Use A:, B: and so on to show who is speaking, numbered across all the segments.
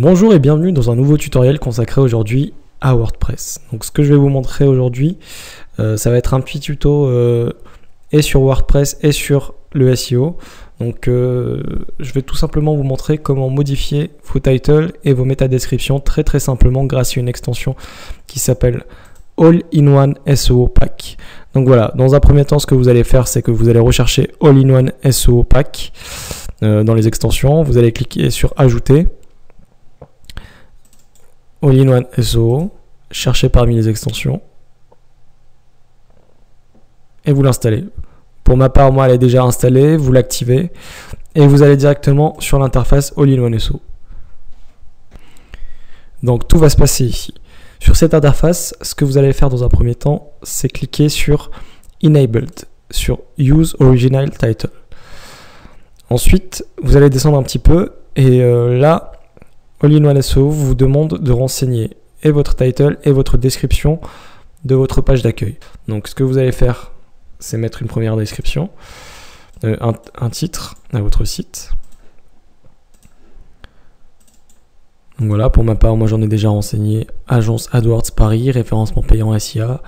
A: Bonjour et bienvenue dans un nouveau tutoriel consacré aujourd'hui à WordPress. Donc ce que je vais vous montrer aujourd'hui, ça va être un petit tuto et sur WordPress et sur le SEO. Donc je vais tout simplement vous montrer comment modifier vos titles et vos métadescriptions très simplement grâce à une extension qui s'appelle All-in-One SEO Pack. Donc voilà, dans un premier temps, ce que vous allez faire, c'est que vous allez rechercher All-in-One SEO Pack dans les extensions. Vous allez cliquer sur Ajouter. All-in-One SEO, cherchez parmi les extensions et vous l'installez. Pour ma part, moi, elle est déjà installée, vous l'activez et vous allez directement sur l'interface All-in-One SEO. Donc tout va se passer ici. Sur cette interface, ce que vous allez faire dans un premier temps, c'est cliquer sur Enabled, sur Use Original Title. Ensuite, vous allez descendre un petit peu et là, All-in-One SEO vous demande de renseigner et votre title et votre description de votre page d'accueil. Donc ce que vous allez faire, c'est mettre une première description, un titre à votre site. Donc voilà, pour ma part, moi j'en ai déjà renseigné Agence AdWords Paris, référencement payant SIA,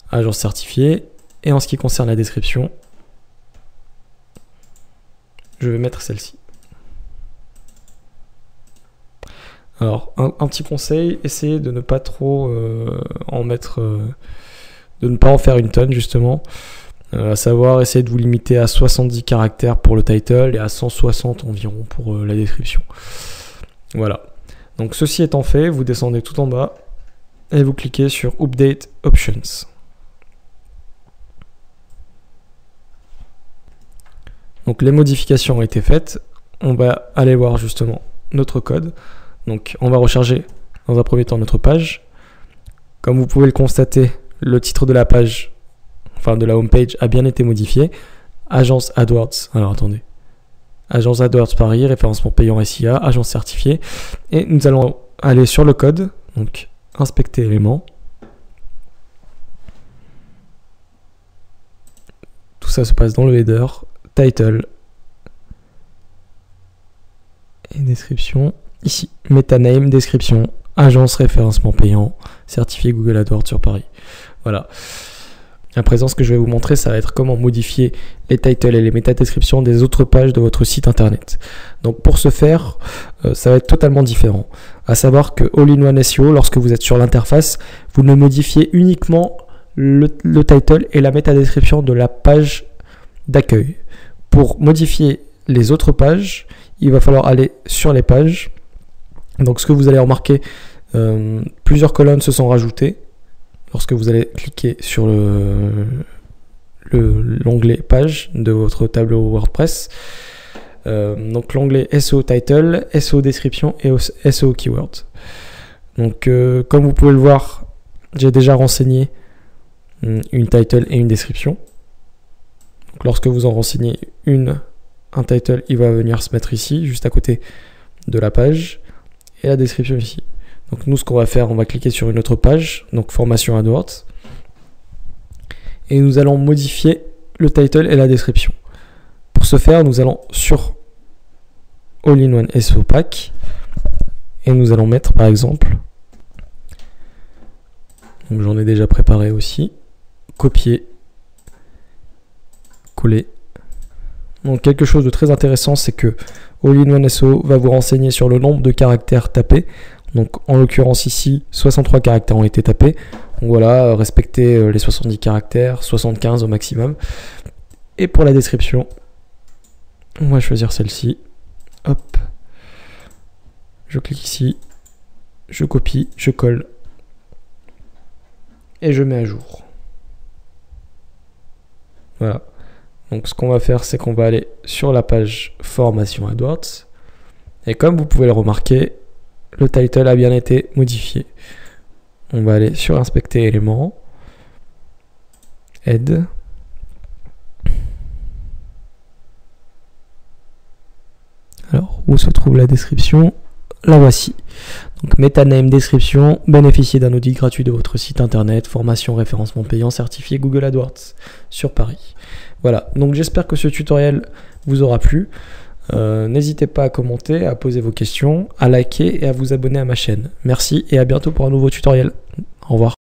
A: agence certifiée. Et en ce qui concerne la description, je vais mettre celle-ci. Alors, un petit conseil, essayez de ne pas trop en mettre, de ne pas en faire une tonne justement, à savoir essayez de vous limiter à 70 caractères pour le title et à 160 environ pour la description. Voilà, donc ceci étant fait, vous descendez tout en bas et vous cliquez sur Update Options. Donc les modifications ont été faites, on va aller voir justement notre code. Donc on va recharger dans un premier temps notre page. Comme vous pouvez le constater, le titre de la page, enfin de la home page, a bien été modifié. Agence AdWords, alors attendez. Agence AdWords Paris, référencement payant SIA, agence certifiée. Et nous allons aller sur le code, donc inspecter éléments. Tout ça se passe dans le header, title et description. Ici, metaname, description, agence référencement payant, certifié Google AdWords sur Paris. Voilà. À présent, ce que je vais vous montrer, ça va être comment modifier les titles et les métadescriptions des autres pages de votre site internet. Donc pour ce faire, ça va être totalement différent. À savoir que All-in-One SEO, lorsque vous êtes sur l'interface, vous ne modifiez uniquement le title et la métadescription de la page d'accueil. Pour modifier les autres pages, il va falloir aller sur les pages. Donc ce que vous allez remarquer, plusieurs colonnes se sont rajoutées lorsque vous allez cliquer sur l'onglet page de votre tableau WordPress. Donc l'onglet SEO Title, SEO Description et SEO Keyword. Donc comme vous pouvez le voir, j'ai déjà renseigné une title et une description. Donc lorsque vous en renseignez un title, il va venir se mettre ici, juste à côté de la page. Et la description ici. Donc nous, ce qu'on va faire, on va cliquer sur une autre page, donc formation AdWords, et nous allons modifier le title et la description. Pour ce faire, nous allons sur All-in-One SEO Pack et nous allons mettre par exemple, donc j'en ai déjà préparé aussi, copier, coller. Donc quelque chose de très intéressant, c'est que All-in-One SEO va vous renseigner sur le nombre de caractères tapés. Donc en l'occurrence ici, 63 caractères ont été tapés. Donc voilà, respectez les 70 caractères, 75 au maximum. Et pour la description, on va choisir celle-ci. Hop. Je clique ici, je copie, je colle. Et je mets à jour. Voilà. Donc ce qu'on va faire, c'est qu'on va aller sur la page formation AdWords. Et comme vous pouvez le remarquer, le title a bien été modifié. On va aller sur inspecter éléments, aide. Alors, où se trouve la description? La voici. Donc metaname, description, bénéficier d'un audit gratuit de votre site internet, formation référencement payant certifié Google AdWords sur Paris. Voilà, donc j'espère que ce tutoriel vous aura plu. N'hésitez pas à commenter, à poser vos questions, à liker et à vous abonner à ma chaîne. Merci et à bientôt pour un nouveau tutoriel. Au revoir.